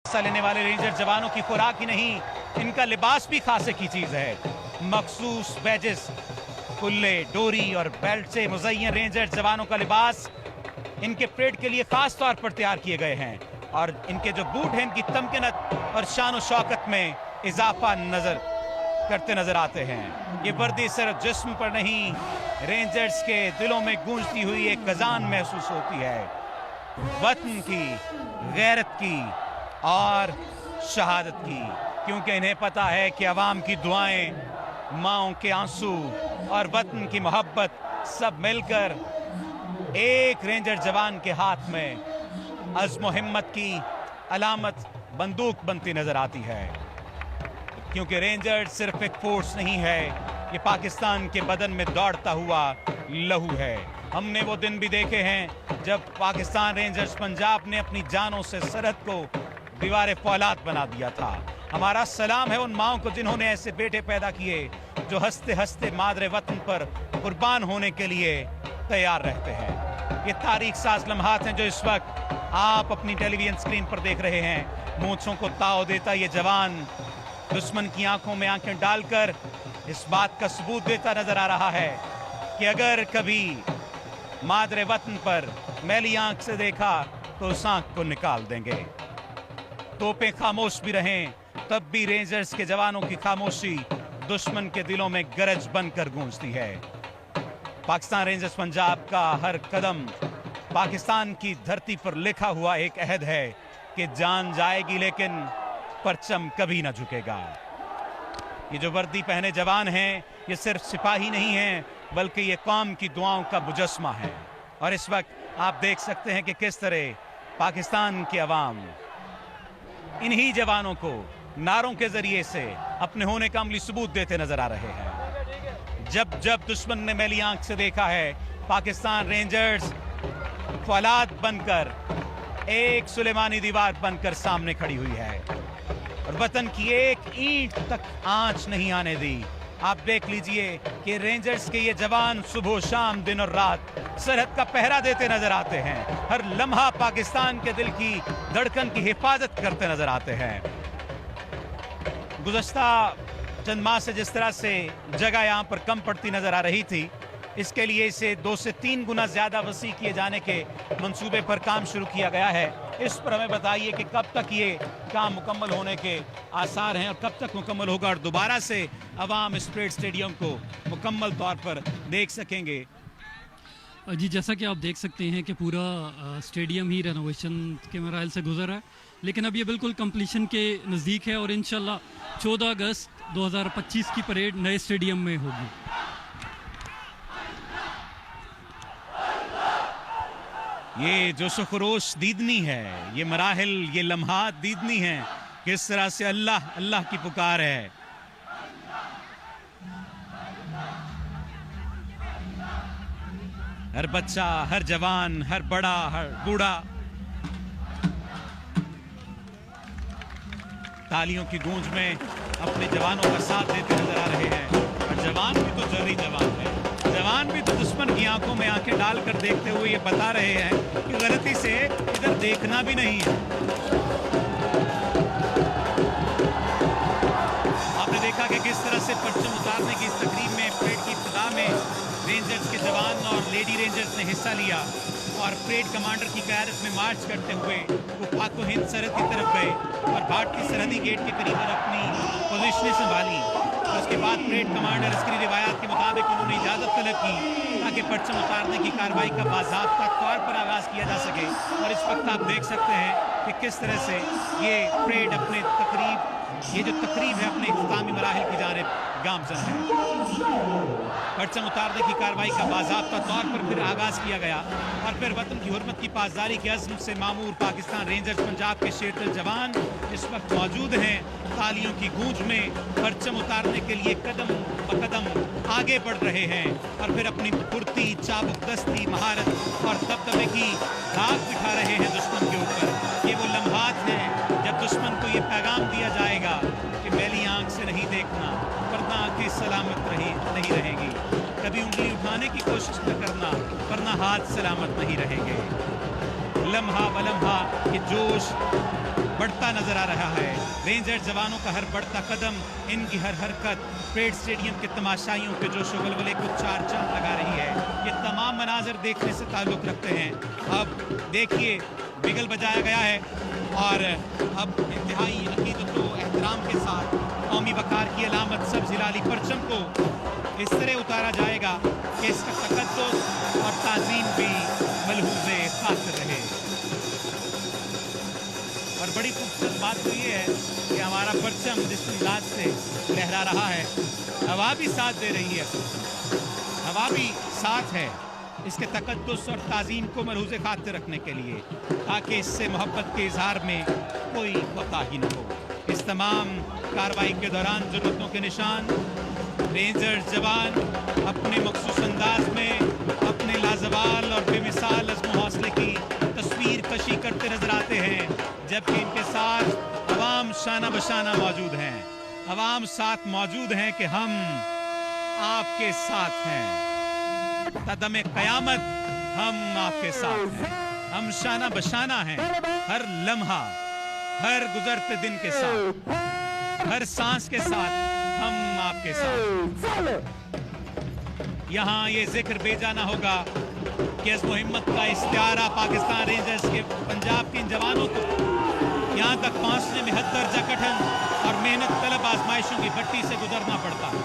हिस्सा लेने वाले रेंजर जवानों की खुराक ही नहीं, इनका लिबास भी खासे की चीज है। मखसूस बैजेस, कुल्ले, डोरी और बेल्ट से मुज़य्यन रेंजर जवानों का लिबास इनके परेड के लिए खास तौर पर तैयार किए गए हैं और इनके जो बूट हैं इनकी तमकीनत और शान शौकत में इजाफा करते नजर आते हैं। ये वर्दी सिर्फ जिस्म पर नहीं, रेंजर्स के दिलों में गूंजती हुई एक अजान महसूस होती है, वतन की, गैरत की और शहादत की, क्योंकि इन्हें पता है कि अवाम की दुआएं, माओं के आंसू और वतन की मोहब्बत सब मिलकर एक रेंजर जवान के हाथ में अज़्म हिम्मत की अलामत बंदूक बनती नजर आती है। क्योंकि रेंजर सिर्फ एक फोर्स नहीं है, ये पाकिस्तान के बदन में दौड़ता हुआ लहू है। हमने वो दिन भी देखे हैं जब पाकिस्तान रेंजर्स पंजाब ने अपनी जानों से सरहद को दीवार फौलाद बना दिया था। हमारा सलाम है उन माओं को जिन्होंने ऐसे बेटे पैदा किए जो हंसते हंसते मादरे वतन पर कुर्बान होने के लिए तैयार रहते हैं। ये तारीख साज लम्हात हैं जो इस वक्त आप अपनी टेलीविजन स्क्रीन पर देख रहे हैं। मूंछों को ताव देता ये जवान दुश्मन की आंखों में आंखें डालकर इस बात का सबूत देता नजर आ रहा है कि अगर कभी मादरे वतन पर मैली आंख से देखा तो उस आंख को निकाल देंगे। तोपें खामोश भी रहें तब भी रेंजर्स के जवानों की खामोशी दुश्मन के दिलों में गरज बनकर गूंजती है। पाकिस्तान रेंजर्स पंजाब का हर कदम पाकिस्तान की धरती पर लिखा हुआ एक अहद है कि जान जाएगी लेकिन परचम कभी ना झुकेगा। ये जो वर्दी पहने जवान हैं ये सिर्फ सिपाही नहीं हैं बल्कि ये कौम की दुआओं का मुजस्मा है। और इस वक्त आप देख सकते हैं कि किस तरह पाकिस्तान की आवाम इन्हीं जवानों को नारों के जरिए से अपने होने का अमली सबूत देते नजर आ रहे हैं। जब जब दुश्मन ने मैली आंख से देखा है, पाकिस्तान रेंजर्स फौलाद बनकर एक सुलेमानी दीवार बनकर सामने खड़ी हुई है और वतन की एक ईंट तक आंच नहीं आने दी। आप देख लीजिए कि रेंजर्स के ये जवान सुबह शाम दिन और रात सरहद का पहरा देते नजर आते हैं। हर लम्हा पाकिस्तान के दिल की धड़कन की हिफाजत करते नजर आते हैं। गुज़श्ता चंद माह से जिस तरह से जगह यहाँ पर कम पड़ती नजर आ रही थी, इसके लिए इसे 2 से 3 गुना ज्यादा वसी किए जाने के मंसूबे पर काम शुरू किया गया है। इस पर हमें बताइए कि कब तक ये काम मुकम्मल होने के आसार हैं और कब तक मुकम्मल होगा और दोबारा से अवाम इस परेड स्टेडियम को मुकम्मल तौर पर देख सकेंगे। जी, जैसा कि आप देख सकते हैं कि पूरा स्टेडियम ही रेनोवेशन के मराइल से गुजर रहा है, लेकिन अब ये बिल्कुल कंप्लीशन के नज़दीक है और इंशाल्लाह 14 अगस्त 2025 की परेड नए स्टेडियम में होगी। ये जो सुखरोश दीदनी है, ये मराहिल, ये लम्हात दीदनी है, किस तरह से अल्लाह अल्लाह की पुकार है। हर बच्चा, हर जवान, हर बड़ा, हर बूढ़ा तालियों की गूंज में अपने जवानों का साथ देते नजर आ रहे हैं। और जवान भी तो जर्री जवान है, जवान भी तो दुश्मन की आंखों में आंखें डालकर देखते हुए ये बता रहे हैं कि गलती से इधर देखना भी नहीं है। आपने देखा कि किस तरह से परचम उतारने की इस तकरीब में परेड की इब्तिदा में रेंजर्स के जवान और लेडी रेंजर्स ने हिस्सा लिया और परेड कमांडर की क़यादत में मार्च करते हुए वो पाक हिंद सरहद की तरफ गए और भारतीय सरहदी गेट के करीब अपनी पोजीशनें संभाली। उसके बाद परेड कमांडर इसकी रिवायात के मुताबिक उन्होंने इजाज़त तलब की ताकि परचम उतारने की कार्रवाई का बाज़ाब्ता तौर पर आगाज़ किया जा सके। और इस वक्त आप देख सकते हैं कि किस तरह से ये परेड अपने ये जो तकरीब है अपने इख्तितामी मराहिल की जानिब गामज़न है। परचम उतारने की कार्रवाई का बाज़ाब्ता तौर पर फिर आगाज़ किया गया और फिर वतन की हुर्मत की पासदारी के अज़्म से मामूर पाकिस्तान रेंजर्स पंजाब के शेरदिल जवान इस वक्त मौजूद हैं। तालियों की गूंज में परचम उतारने के लिए कदम ब कदम आगे बढ़ रहे हैं और फिर अपनी फुर्ती, चाबुक दस्ती, महारत और दबदबे की दाग बिठा रहे हैं दुश्मन के ऊपर। ये वो लम्हात हैं जब दुश्मन को ये पैगाम दिया जाएगा कि मैली आंख से नहीं देखना वरना आंखें सलामत नहीं रहेंगी। कभी उंगली उठाने की कोशिश न करना वरना हाथ सलामत नहीं रहेंगे। लम्हा ब लम्हा ये जोश बढ़ता नजर आ रहा है। रेंजर जवानों का हर बढ़ता कदम, इनकी हर हरकत परेड स्टेडियम के तमाशाइयों के जोशो वलवले को चार चांद लगा रही है। ये तमाम मनाजर देखने से ताल्लुक रखते हैं। अब देखिए बिगल बजाया गया है और अब इंतहाई अकीदत व एहतराम के साथ कौमी वकार की अलामत सब्ज़ हिलाली परचम को इस तरह उतारा जाएगा कि इसका तकद्दुस और ताज़ीम भी मलहूज़े खातिर रहे। और बड़ी खूबसूरत बात तो ये है कि हमारा परचम जिस अंदाज से लहरा रहा है, हवा भी साथ दे रही है, हवा भी साथ है इसके तकद्दुस और ताज़ीम को मलहूज़े खातिर रखने के लिए, ताकि इससे मोहब्बत के इजहार में कोई कोताही न हो। इस तमाम कार्रवाई के दौरान ज़रूरतों के निशान रेंजर जवान अपने मखसूस अंदाज में अपने लाजवाल और बेमिसाल अज़्म हौसले की तस्वीर कशी करते नजर आते हैं, जबकि इनके साथ अवाम शाना बशाना मौजूद हैं। अवाम साथ मौजूद हैं कि हम आपके साथ हैं, तदमे क़यामत हम आपके साथ हैं, हम शाना बशाना हैं। हर लम्हा, हर गुजरते दिन के साथ, हर सांस के साथ हम आपके साथ। यहाँ ये जिक्र बेजाना होगा कि इस हिम्मत का इस्तियारा पाकिस्तान रेंजर्स के पंजाब के इन जवानों को यहाँ तक पहुँचने में हद दर्जा कठिन और मेहनत तलब आजमाइशों की भट्टी से गुजरना पड़ता है।